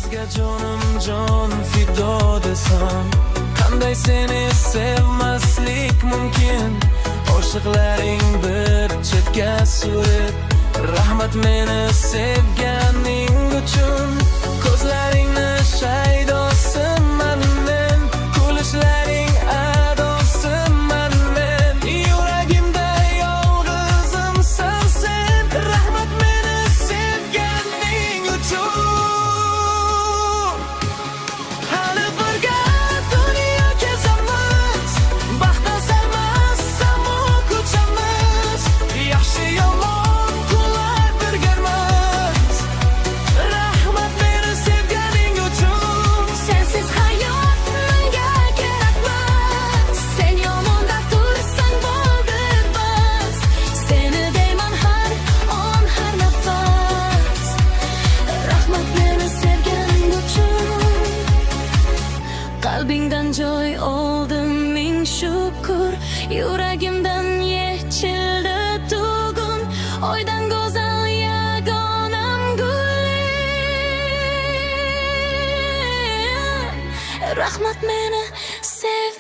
Sizga jonim jon fido desam, qanday seni sevmaslik mumkin? Oshiqlaring bir chetga surib, rahmat meni sevganing uchun. Ko'zlaringni shaydosimman men, kulishlaring adosiman men. Yuragimda yolg'izimsan sen, rahmat meni sevganing uchun. Hali birga dunyo kezamiz, baxtdan salmas samo ko'chamiz. Yaxshi yomon kunlar birgamiz, rahmat meni sevganing uchun. Sensiz hayot menga kerakmas. Sen yomonda tursang bo'ldi bas. Seni deyman har on har nafas. Rahmat meni sevganing uchun. Qalbingdan joy oldim ming shukr. Yuragimdan yechildi tugun. Oydan go'zal yagonam gul. Rahmat meni sev